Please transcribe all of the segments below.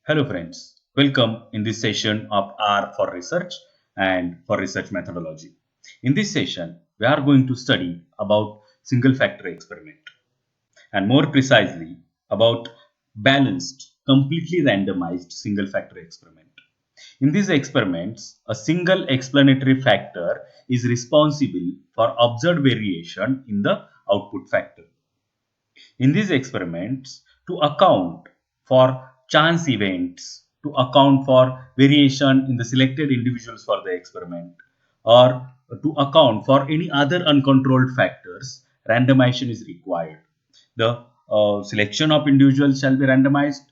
Hello friends, welcome in this session of R for research and for research methodology. In this session, we are going to study about single factor experiment and more precisely about balanced, completely randomized single factor experiment. In these experiments, a single explanatory factor is responsible for observed variation in the output factor. In these experiments, to account for chance events, to account for variation in the selected individuals for the experiment, or to account for any other uncontrolled factors, randomization is required. The selection of individuals shall be randomized,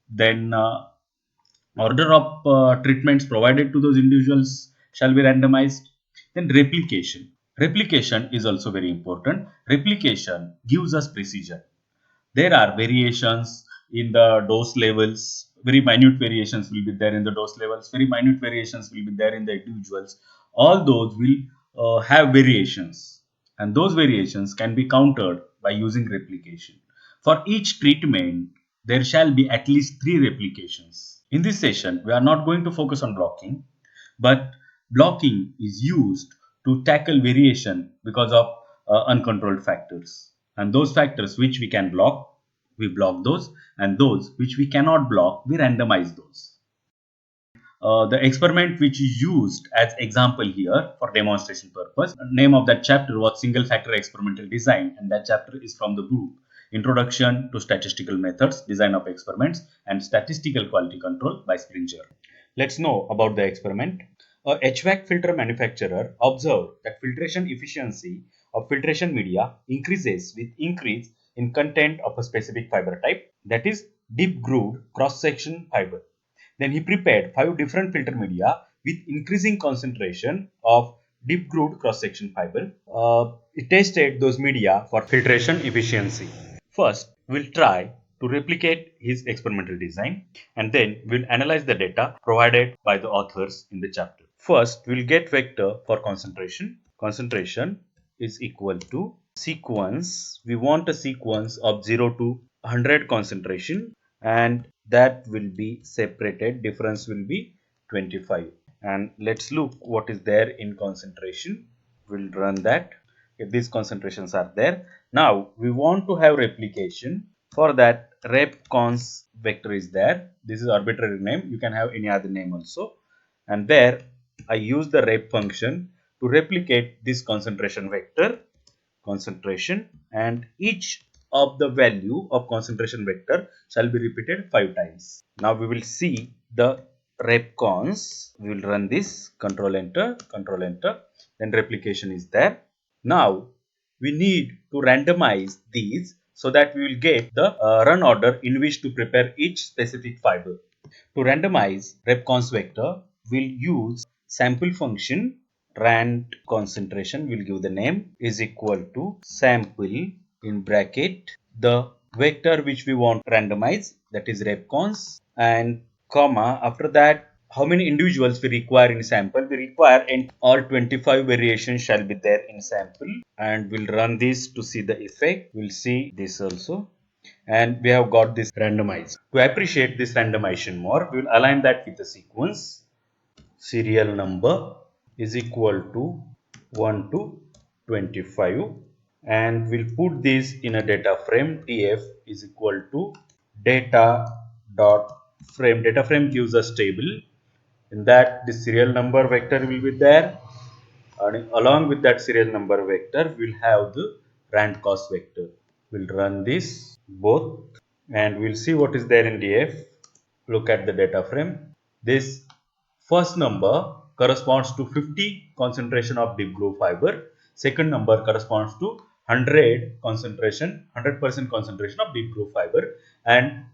then order of treatments provided to those individuals shall be randomized, then replication. Replication is also very important. Replication gives us precision. There are variations in the dose levels. Very minute variations will be there in the dose levels. Very minute variations will be there in the individuals. All those will have variations, and those variations can be countered by using replication. For each treatment, there shall be at least 3 replications. In this session, we are not going to focus on blocking, but blocking is used to tackle variation because of uncontrolled factors. And those factors which we can block, we block those, and those which we cannot block, we randomize those. The experiment which is used as example here for demonstration purpose, name of that chapter was single factor experimental design, and that chapter is from the book Introduction to Statistical Methods, Design of Experiments and Statistical Quality Control by Springer. Let's know about the experiment. A HVAC filter manufacturer observed that filtration efficiency of filtration media increases with increase in content of a specific fiber type, that is deep grooved cross section fiber. Then he prepared 5 different filter media with increasing concentration of deep grooved cross section fiber. He tested those media for filtration efficiency. First, we'll try to replicate his experimental design, and then we'll analyze the data provided by the authors in the chapter. First, we'll get vector for concentration. Concentration is equal to sequence. We want a sequence of 0 to 100 concentration, and that will be separated. Difference will be 25. And let's look what is there in concentration. We'll run that. If these concentrations are there, now we want to have replication. For that, rep cons vector is there. This is arbitrary name. You can have any other name also. And there I use the rep function to replicate this concentration vector, concentration, and each of the value of concentration vector shall be repeated 5 times. Now we will see the rep cons. We will run this, control enter, then replication is there. Now we need to randomize these so that we will get the run order in which to prepare each specific fiber. To randomize repcons vector, we'll use sample function. Rand concentration, we'll give the name, is equal to sample in bracket the vector which we want to randomize, that is repcons, and comma, after that how many individuals we require in sample. We require and all 25 variations shall be there in sample, and we'll run this to see the effect. We'll see this also, and we have got this randomized. To appreciate this randomization more, we will align that with the sequence. Serial number is equal to 1 to 25, and we'll put this in a data frame. Df is equal to data dot frame. Data frame gives us table. In that, the serial number vector will be there, and along with that serial number vector we'll have the rand cost vector. We'll run this both and we'll see what is there in df. Look at the data frame. This first number corresponds to 50 concentration of deep groove fiber. Second number corresponds to 100% concentration of deep groove fiber, and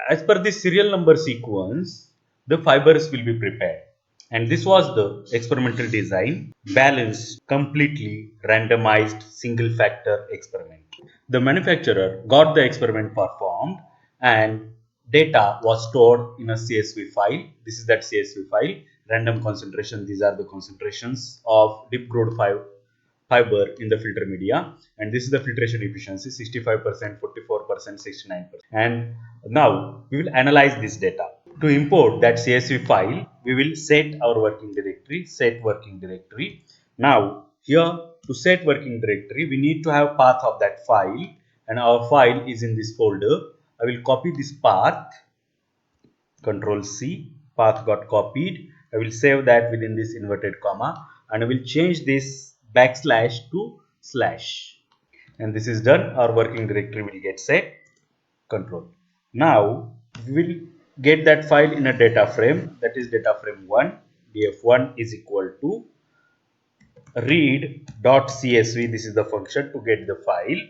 as per the serial number sequence the fibers will be prepared. And this was the experimental design, balanced, completely randomized single factor experiment. The manufacturer got the experiment performed, and data was stored in a CSV file. This is that CSV file. Random concentration, these are the concentrations of deep grooved fiber in the filter media, and this is the filtration efficiency, 65%, 44%, 69%. And now we will analyze this data. To import that CSV file, we will set our working directory, set working directory. Now, here to set working directory, we need to have path of that file, and our file is in this folder. I will copy this path, Control C, path got copied. I will save that within this inverted comma, and I will change this backslash to slash. And this is done. Our working directory will get set. Control. Now we will get that file in a data frame, that is data frame 1. df1 is equal to read.csv. This is the function to get the file,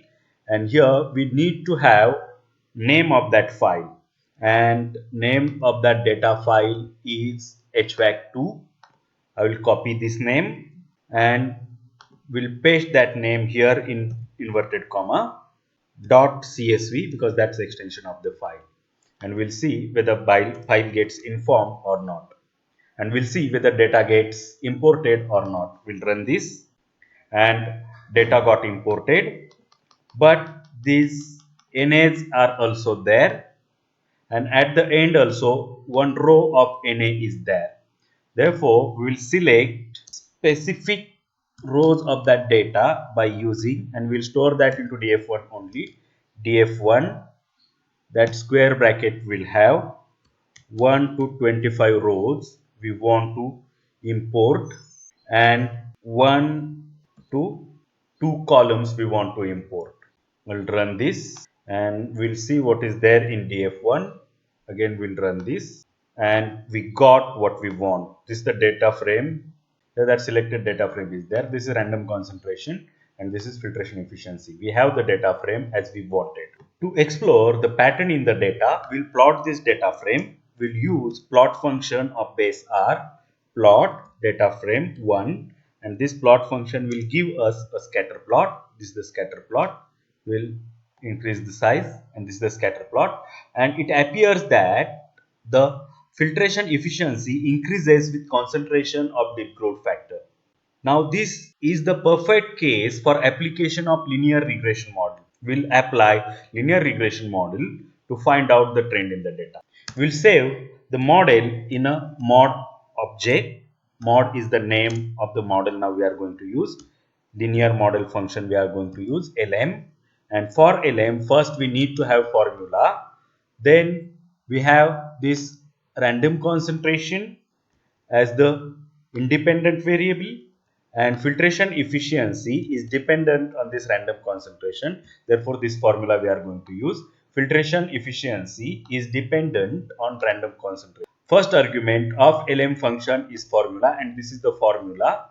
and here we need to have name of that file, and name of that data file is hvac2. I will copy this name and will paste that name here in inverted comma .csv, because that's the extension of the file, and we'll see whether file gets informed or not, and we'll see whether data gets imported or not. We'll run this, and data got imported, but these NAs are also there, and at the end also one row of NA is there. Therefore, we will select specific rows of that data by using, and we'll store that into df1 only. df1, that square bracket will have 1 to 25 rows we want to import, and 1 to 2 columns we want to import. We'll run this and we'll see what is there in df1. Again, we'll run this, and we got what we want. This is the data frame. That selected data frame is there. This is random concentration, and this is filtration efficiency. We have the data frame as we wanted. To explore the pattern in the data, we'll plot this data frame. We'll use plot function of base R, plot data frame 1, and this plot function will give us a scatter plot. This is the scatter plot. We'll increase the size, and this is the scatter plot, and it appears that the filtration efficiency increases with concentration of dip growth factor. Now this is the perfect case for application of linear regression model. We'll apply linear regression model to find out the trend in the data. We'll save the model in a mod object. Mod is the name of the model now we are going to use. Linear model function we are going to use LM, and for LM first we need to have formula. Then we have this random concentration as the independent variable, and filtration efficiency is dependent on this random concentration. Therefore, this formula we are going to use. Filtration efficiency is dependent on random concentration. First argument of LM function is formula, and this is the formula,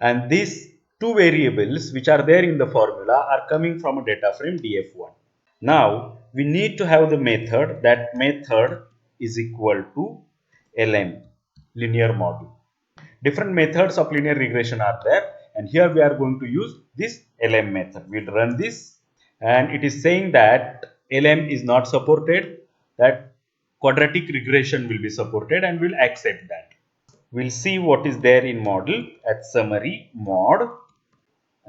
and these two variables which are there in the formula are coming from a data frame df1. Now we need to have the method. That method is equal to LM, linear model. Different methods of linear regression are there, and here we are going to use this LM method. We'll run this, and it is saying that LM is not supported, that quadratic regression will be supported, and we'll accept that. We'll see what is there in model at summary mod,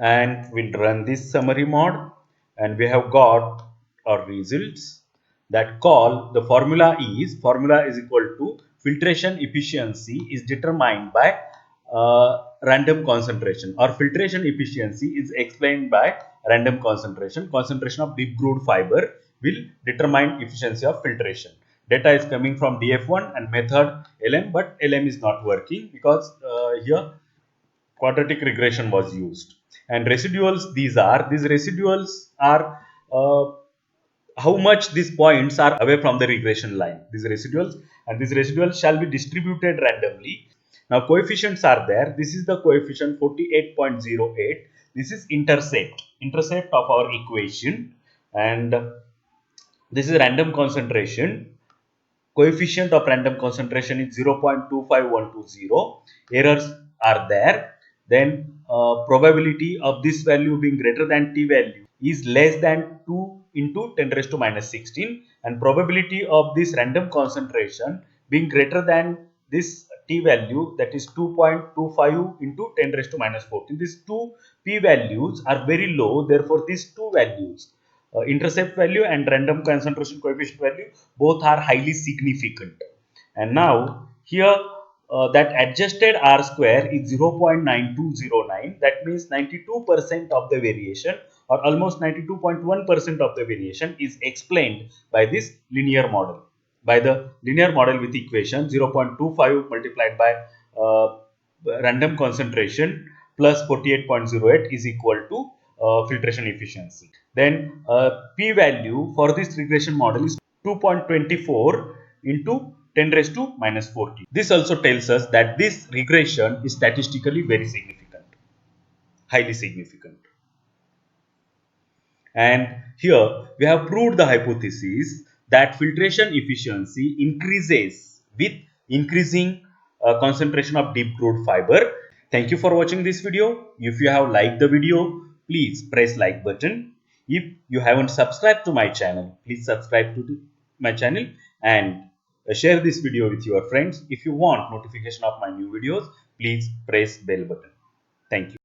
and we'll run this summary mod, and we have got our results. That call, the formula is equal to filtration efficiency is determined by random concentration, or filtration efficiency is explained by random concentration. Concentration of deep grooved fiber will determine efficiency of filtration. Data is coming from df1 and method LM, but LM is not working because here quadratic regression was used. And residuals, these residuals are how much these points are away from the regression line, these residuals, and these residuals shall be distributed randomly. Now coefficients are there. This is the coefficient 48.08. This is intercept of our equation, and this is random concentration. Coefficient of random concentration is 0.25120. Errors are there. Then probability of this value being greater than t value is less than 2 into 10 raised to minus 16, and probability of this random concentration being greater than this t value, that is 2.25 into 10 raised to minus 14. These two p values are very low. Therefore, these two values, intercept value and random concentration coefficient value, both are highly significant. And now here that adjusted R square is 0.9209. That means 92% of the variation, or almost 92.1% of the variation, is explained by this linear model. By the linear model with equation 0.25 multiplied by random concentration plus 48.08 is equal to filtration efficiency. Then p-value for this regression model is 2.24 into 10 raised to minus 40. This also tells us that this regression is statistically very significant, highly significant. And here we have proved the hypothesis that filtration efficiency increases with increasing concentration of deep grooved fiber. Thank you for watching this video. If you have liked the video, please press like button. If you haven't subscribed to my channel, please subscribe to my channel and share this video with your friends. If you want notification of my new videos, please press bell button. Thank you.